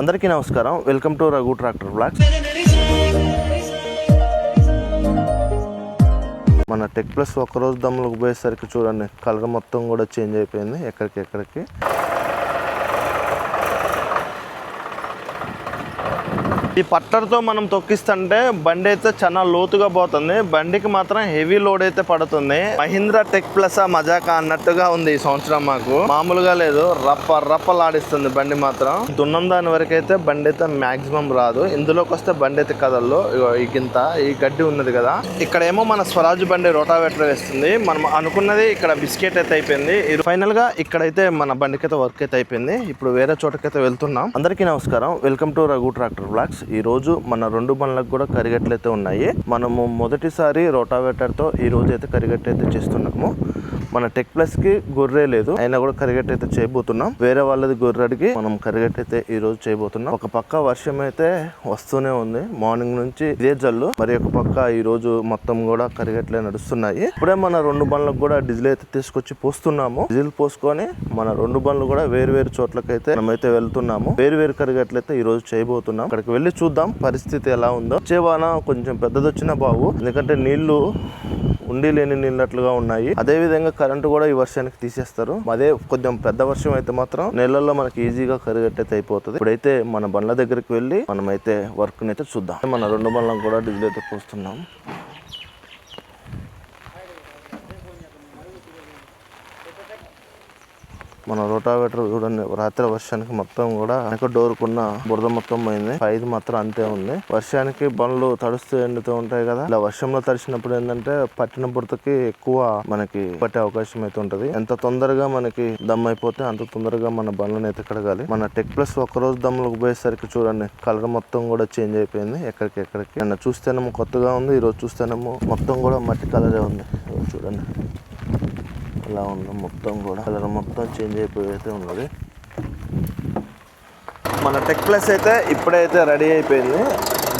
అందరికీ నమస్కారం. Welcome to Raghu tractor blogs. మన టెక్ ప్లస్ ఒక్కరోజు దమ్ములకు పోయేసరికి చూడండి, కలర్ మొత్తం కూడా చేంజ్ అయిపోయింది ఎక్కడికి. ఈ పట్టర్తో మనం తొక్కిస్తుంటే బండి అయితే చాలా లోతుగా పోతుంది. బండికి మాత్రం హెవీ లోడ్ అయితే పడుతుంది. మహీంద్రా టెక్ ప్లస్ మజాకా అన్నట్టుగా ఉంది ఈ సంవత్సరం. మాకు మామూలుగా లేదు, రప్పలాడిస్తుంది బండి మాత్రం. దున్నం దాని వరకు అయితే బండి అయితే మాక్సిమం రాదు. ఇందులోకి వస్తే బండి అయితే కదల్లో ఈ గడ్డి ఉన్నది కదా, ఇక్కడ ఏమో మన స్వరాజ్ బండి రోటావేటర్ వేస్తుంది. మనం అనుకున్నది ఇక్కడ బిస్కెట్ అయితే అయిపోయింది. ఫైనల్ గా ఇక్కడైతే మన బండికి అయితే వర్క్ అయితే అయిపోయింది. ఇప్పుడు వేరే చోటకైతే వెళ్తున్నాం. అందరికీ నమస్కారం. Welcome to Raghu tractor blogs. ఈ రోజు మన రెండు బండ్లకు కూడా కరిగట్లు అయితే ఉన్నాయి. మనము మొదటిసారి రోటావేటర్ తో ఈ రోజు అయితే కరిగట్టు అయితే చేస్తున్నాము. మన టెక్ ప్లస్ కి గొర్రె లేదు, అయినా కూడా కరిగట్టు అయితే చేయబోతున్నాం. వేరే వాళ్ళది గొర్రె అడిగి మనం కరిగట్టు అయితే ఈ రోజు చేయబోతున్నాం. ఒక పక్క వర్షం అయితే వస్తూనే ఉంది మార్నింగ్ నుంచి, ఇదే జల్లు. మరి ఒక పక్క ఈ రోజు మొత్తం కూడా కరిగట్లే నడుస్తున్నాయి. ఇప్పుడే మన రెండు బండ్లకు కూడా డీజిల్ అయితే తీసుకొచ్చి పోస్తున్నాము. డీజిల్ పోసుకొని మన రెండు బండ్లు కూడా వేరు చోట్లకైతే మనమైతే వెళ్తున్నాము. వేరు కరిగట్లు అయితే ఈ రోజు చేయబోతున్నాం. అక్కడికి వెళ్ళి చూద్దాం పరిస్థితి ఎలా ఉందో. వచ్చే వాన కొంచెం పెద్దది వచ్చినా బాగు, ఎందుకంటే నీళ్లు ఉండి లేని నీళ్ళట్లుగా ఉన్నాయి. అదే విధంగా కరెంటు కూడా ఈ వర్షానికి తీసేస్తారు. అదే కొంచెం పెద్ద వర్షం అయితే మాత్రం నీళ్ళల్లో మనకి ఈజీగా కరిగట్టయితే అయిపోతుంది. ఇప్పుడైతే మన బండ్ల దగ్గరికి వెళ్ళి మనమైతే వర్క్ అయితే చూద్దాం. మన రెండు బండ్లకు కూడా డీజిల్ అయితే పోస్తున్నాం. మన రోటావేటర్ చూడండి, రాత్రి వర్షానికి మొత్తం కూడా వెనక డోరుకున్న బురద మొత్తం పోయింది. పైది మాత్రం అంతే ఉంది. వర్షానికి బండ్లు తడుస్తూ ఎండుతూ ఉంటాయి కదా, ఇలా వర్షంలో తడిచినప్పుడు ఏంటంటే పట్టిన బురదకి ఎక్కువ మనకి పట్టే అవకాశం అయితే ఉంటది. ఎంత తొందరగా మనకి దమ్ అయిపోతే అంత తొందరగా మన బండ్లను అయితే కడగాలి. మన టెక్ ప్లస్ ఒక్కరోజు దమ్ములకు పోయేసరికి చూడండి, కలర్ మొత్తం కూడా చేంజ్ అయిపోయింది ఎక్కడికి. నిన్న చూస్తేనేమో కొత్తగా ఉంది, ఈ రోజు చూస్తేనేమో మొత్తం కూడా మట్టి కలరే ఉంది. చూడండి ఇలా ఉంది, మొత్తం కూడా కలర్ మొత్తం చేంజ్ అయిపోయి అయితే ఉన్నది. మన టెక్ ప్లస్ అయితే ఇప్పుడైతే రెడీ అయిపోయింది.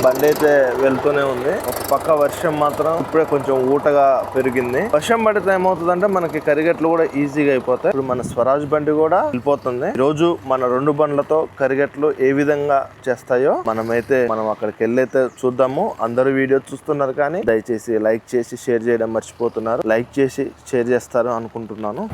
బండి అయితే వెళ్తూనే ఉంది. ఒక పక్క వర్షం మాత్రం ఇప్పుడే కొంచెం ఊటగా పెరిగింది. వర్షం పడితే ఏమవుతుందంటే మనకి కరిగట్లు కూడా ఈజీగా అయిపోతాయి. ఇప్పుడు మన స్వరాజ్ బండి కూడా వెళ్ళిపోతుంది. ఈ రోజు మన రెండు బండ్లతో కరిగట్లు ఏ విధంగా చేస్తాయో మనం అక్కడికి వెళ్ళైతే చూద్దాము. అందరూ వీడియో చూస్తున్నారు కానీ దయచేసి లైక్ చేసి షేర్ చేయడం మర్చిపోతున్నారు. లైక్ చేసి షేర్ చేస్తారు అనుకుంటున్నాను.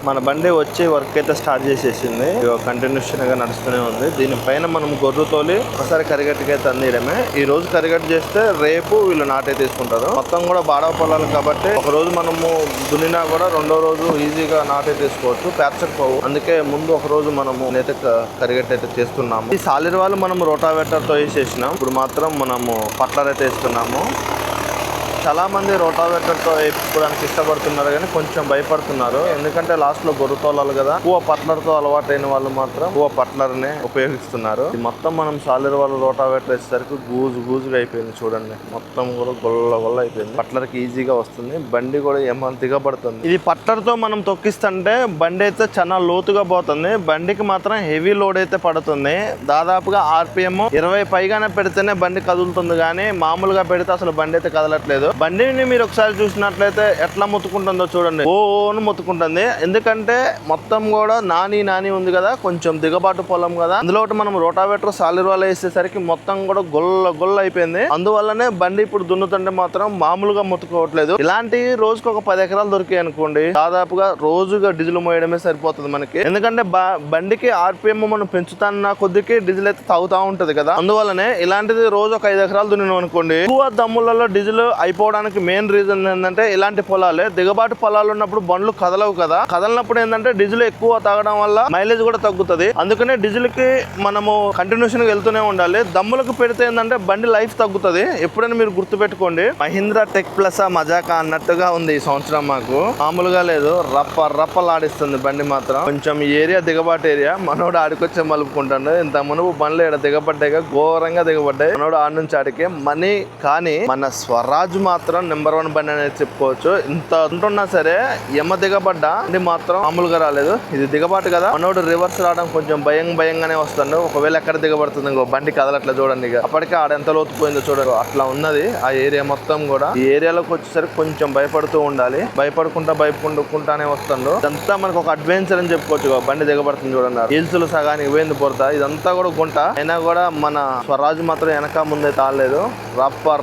మన బండి వచ్చి వర్క్ అయితే స్టార్ట్ చేసేసింది. కంటిన్యూషన్ గా నడుస్తూనే ఉంది. దీనిపైన మనం గొర్రె తోలి ఒకసారి కరిగట్టుకి అయితే అందియడమే. ఈ రోజు కరిగట్టు చేస్తే రేపు వీళ్ళు నాటే తీసుకుంటారు. మొత్తం కూడా బాడవ పొలాలు కాబట్టి ఒక రోజు మనము దున్నినా కూడా రెండో రోజు ఈజీగా నాటే తీసుకోవచ్చు, పేర్చకపోవు. అందుకే ముందు ఒక రోజు మనము నేత కరిగట్టు అయితే చేస్తున్నాము. ఈ సాలిర్ వాళ్ళు మనం రోటావేటర్ తో వేసేసినాం. ఇప్పుడు మాత్రం మనము పట్లర్ అయితే వేస్తున్నాము. చాలా మంది రోటావేటర్ తో వేసుకోవడానికి ఇష్టపడుతున్నారు కానీ కొంచెం భయపడుతున్నారు. ఎందుకంటే లాస్ట్ లో గొర్రె తోలాలి కదా. ఎక్కువ పట్లర్ తో అలవాటైన వాళ్ళు మాత్రం ఎక్కువ పట్లర్ నే ఉపయోగిస్తున్నారు. మొత్తం మనం సాలిర్ వాళ్ళు రోటావేటర్ వేసేసరికి గూజుగా అయిపోయింది. చూడండి మొత్తం కూడా గొల్ల అయిపోయింది. పట్లర్ కి ఈజీగా వస్తుంది. బండి కూడా ఏమన్నా దిగబడుతుంది. ఇది పట్లర్ తో మనం తొక్కిస్తుంటే బండి అయితే చాలా లోతుగా పోతుంది. బండికి మాత్రం హెవీ లోడ్ అయితే పడుతుంది. దాదాపుగా RPM 20 పైగానే పెడితేనే బండి కదులుతుంది, కానీ మామూలుగా పెడితే అసలు బండి అయితే కదలట్లేదు. బండిని మీరు ఒకసారి చూసినట్లయితే ఎట్లా మొత్తుకుంటుందో చూడండి, ఓను మొత్తుకుంటుంది. ఎందుకంటే మొత్తం కూడా నాని ఉంది కదా, కొంచెం దిగబాటు పొలం కదా. అందులో మనం రోటావేటర్ సాలిర్ వాళ్ళు వేసేసరికి మొత్తం కూడా గొల్ల అయిపోయింది. అందువల్లనే బండి ఇప్పుడు దున్నుతుంటే మాత్రం మామూలుగా మొత్తుకోవట్లేదు. ఇలాంటి రోజుకు ఒక 10 ఎకరాలు దొరికాయి అనుకోండి, దాదాపుగా రోజుగా డీజిల్ మోయడమే సరిపోతుంది మనకి. ఎందుకంటే బండికి RPM మనం పెంచుతాన్న కొద్దికి డీజిల్ అయితే తాగుతా ఉంటది కదా. అందువల్లనే ఇలాంటిది రోజు ఒక 5 ఎకరాలు దున్నినాం అనుకోండి, ఎక్కువ దమ్ములలో డీజిల్ అయిపోవడానికి మెయిన్ రీజన్ ఏంటంటే ఇలాంటి పొలాలే. దిగబాటు పొలాలు ఉన్నప్పుడు బండ్లు కదలవు కదా, కదలనప్పుడు ఏంటంటే డీజిల్ ఎక్కువ తాగడం వల్ల మైలేజ్ కూడా తగ్గుతుంది. అందుకనే డీజిల్ కి మనము కంటిన్యూషన్ గా వెళ్తూనే ఉండాలి. దమ్ములకు పెడితే ఏంటంటే బండి లైఫ్ తగ్గుతుంది. ఎప్పుడైనా మీరు గుర్తు పెట్టుకోండి. మహీంద్రా టెక్ ప్లస్ మజాకా అన్నట్టుగా ఉంది ఈ సంవత్సరం. మాకు మామూలుగా లేదు, రప్పలాడిస్తుంది బండి మాత్రం. కొంచెం ఈ ఏరియా దిగబాటు ఏరియా. మనోడు ఆడికొచ్చే మలుపుకుంటాడు. ఇంత మునుపు బండ్లు ఇక్కడ దిగబడ్డాయిగా, ఘోరంగా దిగబడ్డాయి. మనోడు ఆడి నుంచి ఆడికే మనీ. కానీ మన స్వరాజ్ మాత్రం నెంబర్ 1 బండి అనేది చెప్పుకోవచ్చు. ఇంత ఉంటున్నా సరే ఎమ్మ దిగబడ్డా బండి మాత్రం మామూలుగా రాలేదు. ఇది దిగబాటు కదా, మనోడు రివర్స్ రావడం కొంచెం భయంగానే వస్తాడు. ఒకవేళ ఎక్కడ దిగబడుతుంది ఇంకో బండి కదలట్లా చూడండి. ఇక అప్పటికే ఆడ ఎంత లోతుపోయిందో చూడరు. అట్లా ఉన్నది ఆ ఏరియా మొత్తం కూడా. ఈ ఏరియాలోకి వచ్చేసరికి కొంచెం భయపడుతూ ఉండాలి. భయపడుకుంటానే వస్తాడు. ఇదంతా మనకు ఒక అడ్వెంచర్ అని చెప్పుకోవచ్చు. బండి దిగబడుతుంది చూడండి. హిల్స్లు సగానికి పోయింది పోతా. ఇదంతా కూడా గుంట అయినా కూడా మన స్వరాజ్ మాత్రం వెనక ముందే తాళలేదు.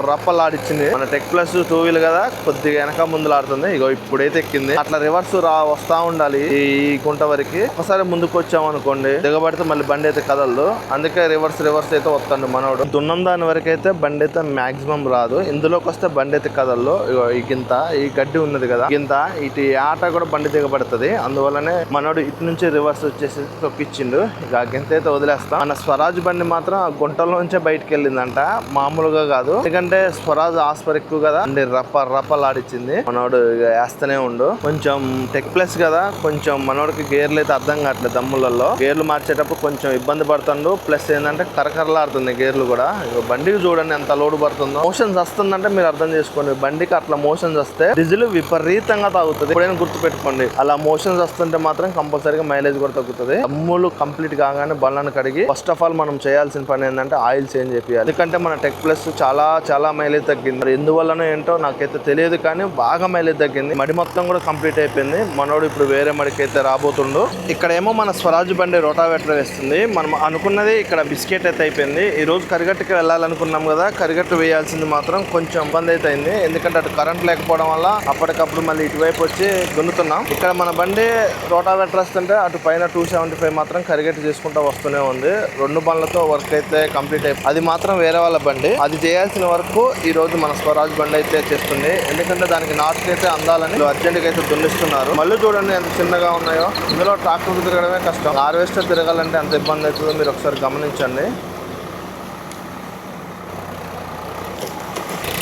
రప్పలాడిచ్చింది. మన టెక్ ప్లస్ 2 వీల్ కదా, కొద్దిగా వెనక ముందు ఆడుతుంది. ఇగో ఇప్పుడైతే ఎక్కింది. అట్లా రివర్స్ వస్తా ఉండాలి ఈ గుంట వరకు. ఒకసారి ముందుకు వచ్చాం అనుకోండి, దిగబడితే మళ్ళీ బండి అయితే కదలదు. అందుకే రివర్స్ అయితే వస్తాడు మనోడు. దున్నం దాని వరకు అయితే బండి అయితే మాక్సిమం రాదు. ఇందులోకి వస్తే బండి అయితే కదలదు. ఇగో ఈ గడ్డి ఉన్నది కదా, గింత ఇటు ఆట కూడా బండి దిగబడుతుంది. అందువల్లనే మనోడు ఇటు నుంచి రివర్స్ వచ్చేసి తొక్కిచ్చిండు. ఇక గింత అయితే వదిలేస్తాం. మన స్వరాజ్ బండి మాత్రం ఆ గుంటలో నుంచే బయటకు వెళ్ళిందంట, మామూలుగా కాదు. ఎందుకంటే స్వరాజ్ ఆస్పర్ ఎక్కువ కదా, అండి రప్పలాడిచ్చింది. మనోడు ఇక వేస్తూనే ఉండు. కొంచెం టెక్ ప్లస్ కదా, కొంచెం మనోడికి గేర్లు అయితే అర్థం కావట్లేదు. దమ్ములలో గేర్లు మార్చేటప్పుడు కొంచెం ఇబ్బంది పడుతుండు. ప్లస్ ఏంటంటే కరకరలాడుతుంది గేర్లు కూడా. బండికి చూడండి ఎంత లోడ్ పడుతుందో. మోషన్స్ వస్తుందంటే మీరు అర్థం చేసుకోండి. బండికి అట్లా మోషన్స్ వస్తే డీజిల్ విపరీతంగా తాగుతుంది. ఎప్పుడైనా గుర్తు పెట్టుకోండి. అలా మోషన్స్ వస్తుంటే మాత్రం కంపల్సరీగా మైలేజ్ కూడా తగ్గుతుంది. దమ్ములు కంప్లీట్ కాగానే బండ్లను కడిగి ఫస్ట్ ఆఫ్ ఆల్ మనం చేయాల్సిన పని ఏంటంటే ఆయిల్ చేంజ్ చేయాలి. ఎందుకంటే మన టెక్ ప్లస్ చాలా మైలేజ్ తగ్గింది. మరి ఎందువల్లనో ఏంటో నాకైతే తెలియదు, కానీ బాగా మైలేజ్ తగ్గింది. మడి మొత్తం కూడా కంప్లీట్ అయిపోయింది. మనోడు ఇప్పుడు వేరే మడికి అయితే రాబోతుండు. ఇక్కడ ఏమో మన స్వరాజ్ బండి రోటావేటర్ వేస్తుంది. మనం అనుకున్నది ఇక్కడ బిస్కెట్ అయితే అయిపోయింది. ఈ రోజు కరిగట్టుకి వెళ్ళాలనుకున్నాం కదా, కరిగట్టు వేయాల్సింది మాత్రం కొంచెం ఇబ్బంది అయితే అయింది. ఎందుకంటే అటు కరెంట్ లేకపోవడం వల్ల అప్పటికప్పుడు మళ్ళీ ఇటువైపు వచ్చి దున్నుతున్నాం. ఇక్కడ మన బండి రోటావేటర్ వస్తుంటే అటు పైన 275 మాత్రం కరిగట్టు చేసుకుంటూ వస్తూనే ఉంది. 2 బండ్లతో వర్క్ అయితే కంప్లీట్ అయిపోయింది. అది మాత్రం వేరే వాళ్ళ బండి. అది చేయాల్సిన వరకు ఈ రోజు మన స్వరాజ్ బండి అయితే చేస్తుంది. ఎందుకంటే దానికి నాట్స్ అయితే అందాలని అర్జెంట్గా అయితే దున్నిస్తున్నారు. మళ్ళీ చూడండి ఎంత చిన్నగా ఉన్నాయో. ఇందులో ట్రాక్టర్ తిరగడమే కష్టం. హార్వెస్టర్ తిరగాలంటే ఎంత ఇబ్బంది అవుతుందో మీరు ఒకసారి గమనించండి.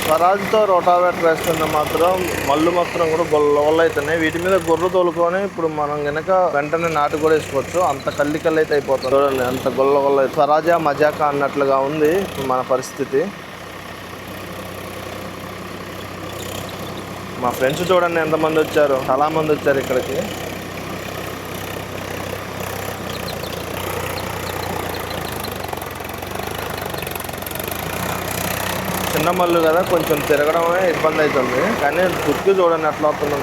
స్వరాజ్తో రోటావేటర్ వేస్తుంటే మాత్రం మళ్ళు మాత్రం కూడా గొల్ల అవుతున్నాయి. వీటి మీద గొర్రె తోలుకొని ఇప్పుడు మనం కనుక వెంటనే నాటు కూడా వేసుకోవచ్చు. అంత కల్లి అయితే అయిపోతుంది. చూడండి అంత గొల్ల స్వరాజా మజాకా అన్నట్లుగా ఉంది ఇప్పుడు మన పరిస్థితి. మా ఫ్రెండ్స్ చూడండి ఎంతమంది వచ్చారు, చాలా మంది వచ్చారు ఇక్కడికి. చిన్న మళ్ళు కదా, కొంచెం తిరగడమే ఇబ్బంది అవుతుంది. కానీ దుక్కి చూడండి ఎట్లా అవుతుంది,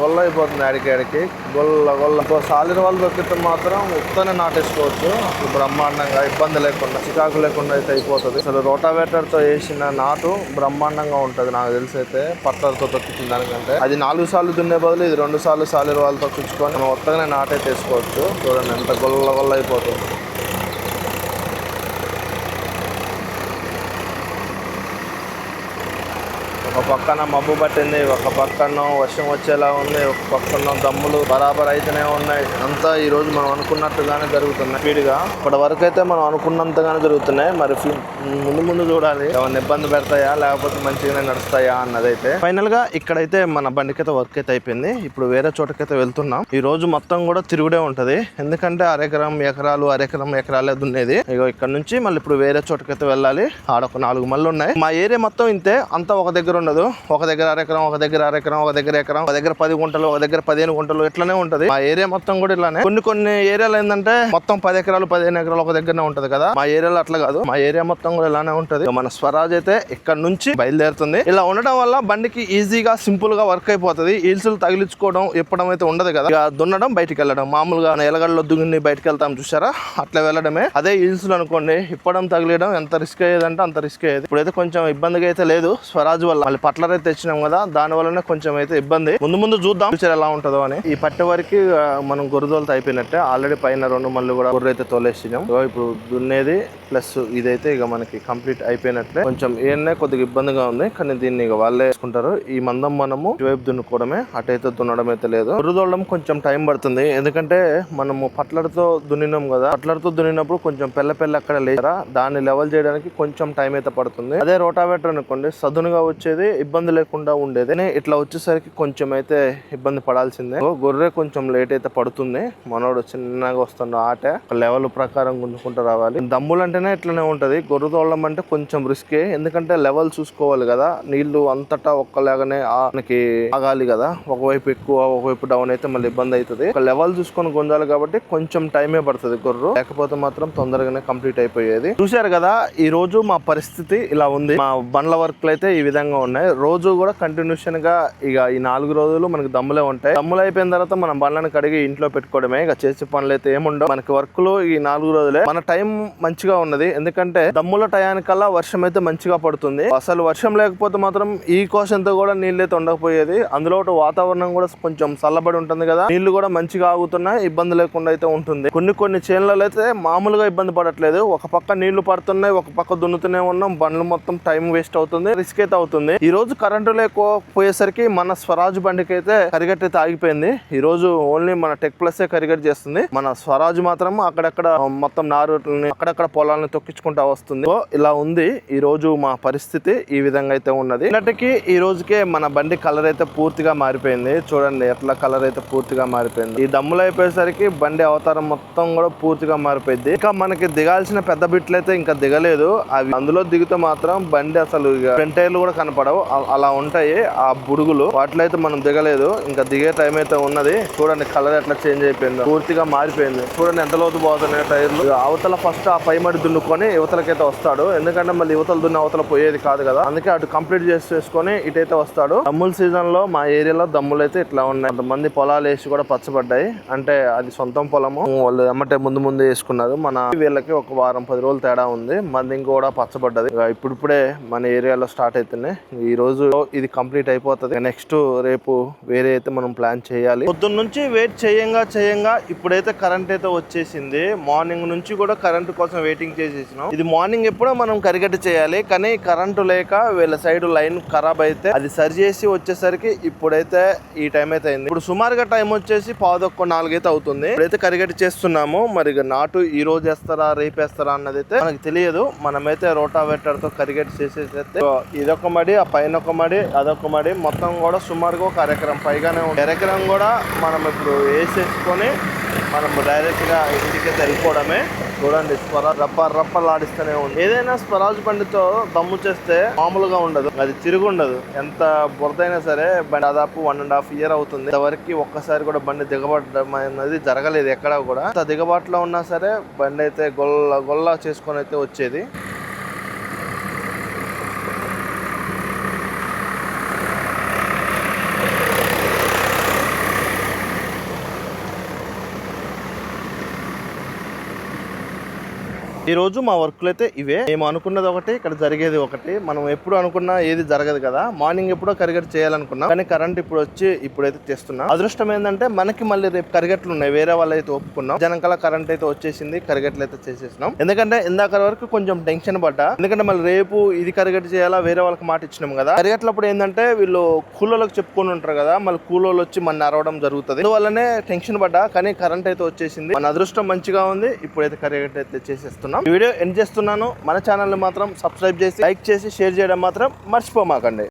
గొల్ల అయిపోతుంది. ఆడికి గొల్ల సాలిన వాళ్ళు దొక్కితే మాత్రం ఉత్తనే నాటేసుకోవచ్చు. బ్రహ్మాండంగా ఇబ్బంది లేకుండా, చికాకు లేకుండా అయితే అయిపోతుంది. అసలు రోటావేటర్తో వేసిన నాటు బ్రహ్మాండంగా ఉంటుంది. నాకు తెలిసి అయితే పట్టర్తో తొక్కించిన దానికంటే అది 4 సార్లు దున్నే బదులు ఇది 2 సార్లు సాలిన వాళ్ళు తొక్కించుకొని మనం ఉత్తగానే నాటైతే వేసుకోవచ్చు. చూడండి ఎంత గొల్ల అయిపోతుంది. ఒక పక్కన మబ్బు పట్టింది, ఒక పక్కన వర్షం వచ్చేలా ఉంది, ఒక పక్కన దమ్ములు బరాబర్ అయితేనే ఉన్నాయి. అంతా ఈ రోజు మనం అనుకున్నట్టుగానే జరుగుతున్నాయి. స్పీడ్గా ఇప్పటి వరకు అయితే మనం అనుకున్నంతగానే జరుగుతున్నాయి. మరి ముందు చూడాలి ఏమైనా ఇబ్బంది పెడతాయా లేకపోతే మంచిగానే నడుస్తాయా అన్నదైతే. ఫైనల్ గా ఇక్కడైతే మన బండికైతే వర్క్ అయితే అయిపోయింది. ఇప్పుడు వేరే చోటకైతే వెళ్తున్నాం. ఈ రోజు మొత్తం కూడా తిరుగుడే ఉంటది. ఎందుకంటే ఎకరాలే దున్నేది. ఇగో ఇక్కడ నుంచి మళ్ళీ ఇప్పుడు వేరే చోటకైతే వెళ్ళాలి. ఆడొక 4 మళ్ళు ఉన్నాయి. మా ఏరియా మొత్తం ఇంతే. అంతా ఒక దగ్గర ఉండదు. ఒక దగ్గర అరెకరం, ఒక దగ్గర ఎకరం, ఒక దగ్గర 10 గుంటలు, ఒక దగ్గర 15 గుంటలు ఇట్లానే ఉంటది. మా ఏరియా మొత్తం కూడా ఇట్లానే. కొన్ని ఏరియాలు ఏంటంటే మొత్తం 10 ఎకరాలు 15 ఎకరాలు ఒక దగ్గరనే ఉంటది కదా. మా ఏరియాలో అట్లా కాదు. మా ఏరియా మొత్తం కూడా ఇలానే ఉంటది. మన స్వరాజ్ అయితే ఇక్కడ నుంచి బయలుదేరుతుంది. ఇలా ఉండడం వల్ల బండికి ఈజీగా సింపుల్ గా వర్క్ అయిపోతుంది. ఈల్సులు తగిలించుకోవడం ఎప్పడం అయితే ఉండదు కదా. ఇక దున్నడం, బయటికి వెళ్ళడం. మామూలుగా ఎలగడలో దున్ని బయటకు వెళ్తాం చూసారా, అట్లా వెళ్ళడమే. అదే ఈల్సులు అనుకోండి, ఇప్పడం తగిలియడం ఎంత రిస్క్ అయ్యేదంటే అంత రిస్క్ అయ్యేది. ఇప్పుడైతే కొంచెం ఇబ్బందిగా అయితే లేదు స్వరాజ్ వల్ల. మళ్ళీ పట్లర్ అయితే తెచ్చినాం కదా, దాని వల్లనే కొంచెం అయితే ఇబ్బంది. ముందు ముందు చూద్దాం ఫ్యూచర్ ఎలా ఉంటుందో అని. ఈ పట్టె వరకు మనం గొర్రె తోలుతో అయిపోయినట్టే. ఆల్రెడీ పైన 2 మళ్ళీ కూడా గొర్రె అయితే తోలేసినాం. ఇప్పుడు దున్నేది ప్లస్ ఇదైతే ఇక మనకి కంప్లీట్ అయిపోయినట్లే. కొంచెం ఏమన్నా కొద్దిగా ఇబ్బందిగా ఉంది, కానీ దీన్ని ఇక వాళ్ళే వేసుకుంటారు. ఈ మందం మనము ఇటువైపు దున్నుకోవడమే, అటైతే దున్నడం అయితే లేదు. గొర్రె తోలడం కొంచెం టైం పడుతుంది, ఎందుకంటే మనము పట్లర్తో దున్నినాం కదా. పట్లర్తో దున్నినప్పుడు కొంచెం పెళ్ళ అక్కడ లేరా, దాన్ని లెవెల్ చేయడానికి కొంచెం టైం అయితే పడుతుంది. అదే రోటావేటర్ అనుకోండి, సదునుగా వచ్చేది, ఇబ్బంది లేకుండా ఉండేది. ఇట్లా వచ్చేసరికి కొంచెం అయితే ఇబ్బంది పడాల్సిందే. గొర్రె కొంచెం లేట్ అయితే పడుతుంది. మనోడు చిన్నగా వస్తున్న ఆట లెవెల్ ప్రకారం గుంజుకుంటూ రావాలి. దమ్ములు అంటేనే ఇట్లనే ఉంటది. గొర్రె తోలడం అంటే కొంచెం రిస్కే, ఎందుకంటే లెవెల్ చూసుకోవాలి కదా. నీళ్లు అంతటా ఒక్కలాగానే మనకి ఆగాలి కదా. ఒకవైపు ఎక్కువ ఒకవైపు డౌన్ అయితే మళ్ళీ ఇబ్బంది అవుతుంది. ఒక లెవెల్ చూసుకొని గుంజాలి కాబట్టి కొంచెం టైమే పడుతుంది గొర్రె. లేకపోతే మాత్రం తొందరగానే కంప్లీట్ అయిపోయేది. చూశారు కదా, ఈ రోజు మా పరిస్థితి ఇలా ఉంది. మా బండ్ల వర్క్లు అయితే ఈ విధంగా ఉన్నాయి. రోజు కూడా కంటిన్యూషన్ గా ఇక ఈ 4 రోజులు మనకి దమ్ములే ఉంటాయి. దమ్ములు అయిపోయిన తర్వాత మనం బండ్లను కడిగి ఇంట్లో పెట్టుకోవడమే. ఇక చేసే పనులు అయితే ఏముండవు మనకి. వర్క్లు ఈ 4 రోజులే. మన టైం మంచిగా ఉన్నది, ఎందుకంటే దమ్ముల టయానికల్లా వర్షం అయితే మంచిగా పడుతుంది. అసలు వర్షం లేకపోతే మాత్రం ఈ కోసంతో కూడా నీళ్ళైతే ఉండకపోయేది. అందులో వాతావరణం కూడా కొంచెం చల్లబడి ఉంటుంది కదా, నీళ్లు కూడా మంచిగా ఆగుతున్నాయి, ఇబ్బంది లేకుండా అయితే ఉంటుంది. కొన్ని చేనులలో అయితే మామూలుగా ఇబ్బంది పడట్లేదు. ఒక పక్క నీళ్లు పడుతున్నాయి, ఒక పక్క దున్నుతూనే ఉన్నాం. బండ్లు మొత్తం టైం వేస్ట్ అవుతుంది, రిస్క్ అయితే అవుతుంది. ఈ రోజు కరెంటు లేకపోయేసరికి మన స్వరాజ్ బండికి అయితే కరిగట్ అయితే ఆగిపోయింది. ఈ రోజు ఓన్లీ మన టెక్ ప్లస్ కరిగట్ చేస్తుంది. మన స్వరాజ్ మాత్రం అక్కడక్కడ మొత్తం నారుని అక్కడక్కడ పొలాలను తొక్కించుకుంటా వస్తుంది. ఇలా ఉంది ఈ రోజు మా పరిస్థితి. ఈ విధంగా అయితే ఉన్నది. ఇన్నటికి ఈ రోజుకే మన బండి కలర్ అయితే పూర్తిగా మారిపోయింది. చూడండి ఎట్లా కలర్ అయితే పూర్తిగా మారిపోయింది. ఈ దమ్ములు అయిపోయేసరికి బండి అవతారం మొత్తం కూడా పూర్తిగా మారిపోయింది. ఇంకా మనకి దిగాల్సిన పెద్ద బిట్లు అయితే ఇంకా దిగలేదు. అవి అందులో దిగితే మాత్రం బండి అసలు ఫ్రంట్ టైర్లు కూడా కనపడవు, అలా ఉంటాయి ఆ బుడుగులు. వాటిలో అయితే మనం దిగలేదు. ఇంకా దిగే టైం అయితే ఉన్నది. చూడండి కలర్ ఎట్లా చేంజ్ అయిపోయింది, పూర్తిగా మారిపోయింది. చూడండి ఎంత లోతు పోతున్నాయి టైర్లు. అవతల ఫస్ట్ ఆ పై మడి దున్నుకొని యువతలకైతే వస్తాడు, ఎందుకంటే మళ్ళీ యువతలు దున్ని అవతల పోయేది కాదు కదా. అందుకే అటు కంప్లీట్ చేసుకొని ఇటైతే వస్తాడు. దమ్ముల సీజన్ లో మా ఏరియాలో దమ్ములు అయితే ఇట్లా ఉన్నాయి. కొంతమంది పొలాలు వేసి కూడా పచ్చబడ్డాయి, అంటే అది సొంతం పొలము, వాళ్ళు ఎమ్మటే ముందు వేసుకున్నారు. మన వీళ్ళకి ఒక వారం 10 రోజులు తేడా ఉంది. మంది కూడా పచ్చబడ్డది. ఇప్పుడిప్పుడే మన ఏరియాలో స్టార్ట్ అవుతున్నాయి. ఈ రోజు ఇది కంప్లీట్ అయిపోతుంది. నెక్స్ట్ రేపు వేరే అయితే మనం ప్లాన్ చేయాలి. పొద్దున్న నుంచి వెయిట్ చేయంగా ఇప్పుడైతే కరెంట్ అయితే వచ్చేసింది. మార్నింగ్ నుంచి కూడా కరెంట్ కోసం వెయిటింగ్ చేసేసినాం. ఇది మార్నింగ్ ఎప్పుడో మనం కరిగట్టు చేయాలి, కానీ కరెంటు లేక వీళ్ళ సైడ్ లైన్ ఖరాబ్ అయితే అది సరి చేసి వచ్చేసరికి ఇప్పుడైతే ఈ టైం అయితే అయింది. ఇప్పుడు సుమారుగా టైం వచ్చేసి 4:15 అయితే అవుతుంది. ఇప్పుడైతే కరిగట్టు చేస్తున్నాము. మరి నాటు ఈ రోజు వేస్తారా రేపు వేస్తారా అన్నది అయితే మనకి తెలియదు. మనమైతే రోటావేటర్ తో కరిగట్టు చేసేసి అయితే ఇదొక మడి, ఆ పైన ఒక మడి, అదొక మడి, మొత్తం కూడా సుమారుగా ఒక అరెకరం పైగానే ఉంది. అరెకరం కూడా మనం ఇప్పుడు వేసేసుకొని మనం డైరెక్ట్ గా ఇంటికి వెళ్ళిపోవడమే. చూడండి స్వరాజ్ రప్పలాడిస్తూనే ఉంది. ఏదైనా స్వరాజ్ బండితో దమ్ము చేస్తే మామూలుగా ఉండదు, అది తిరుగుండదు. ఎంత బురదైనా సరే బండి దాదాపు 1.5 year అవుతుంది. ఇంతవరకు ఒక్కసారి కూడా బండి దిగబడడం అనేది జరగలేదు ఎక్కడా కూడా. అంత దిగబాటులో ఉన్నా సరే బండి అయితే గొల్ల చేసుకొని అయితే వచ్చేది. ఈ రోజు మా వర్క్లు అయితే ఇవే. మేము అనుకున్నది ఒకటి, ఇక్కడ జరిగేది ఒకటి. మనం ఎప్పుడు అనుకున్నా ఏది జరగదు కదా. మార్నింగ్ ఎప్పుడో కరిగట్టు చేయాలనుకున్నాం, కానీ కరెంట్ ఇప్పుడైతే చేస్తున్నాం. అదృష్టం ఏంటంటే మనకి మళ్ళీ రేపు కరిగట్లు ఉన్నాయి. వేరే వాళ్ళు అయితే ఒప్పుకున్నాం. జనంకల కరెంట్ అయితే వచ్చేసింది, కరిగట్లు అయితే చేసేసినాం. ఎందుకంటే ఇందాక వరకు కొంచెం టెన్షన్ పడ్డా, ఎందుకంటే మళ్ళీ రేపు ఇది కరిగట్టు చేయాలా, వేరే వాళ్ళకి మాట ఇచ్చినాం కదా. కరిగట్లప్పుడు ఏంటంటే వీళ్ళు కూలోళ్ళకి చెప్పుకొని ఉంటారు కదా, మళ్ళీ కూలోళ్ళు వచ్చి మన అరవడం జరుగుతుంది. అందువల్లనే టెన్షన్ పడ్డా, కానీ కరెంట్ అయితే వచ్చేసింది. మన అదృష్టం మంచిగా ఉంది. ఇప్పుడైతే కరిగట్టు అయితే చేసేస్తున్నాం. ఈ వీడియో ఎండ్ చేస్తున్నాను. మన ఛానల్ ని మాత్రం సబ్స్క్రైబ్ చేసి లైక్ చేసి షేర్ చేయడం మాత్రం మర్చిపోమాకండి.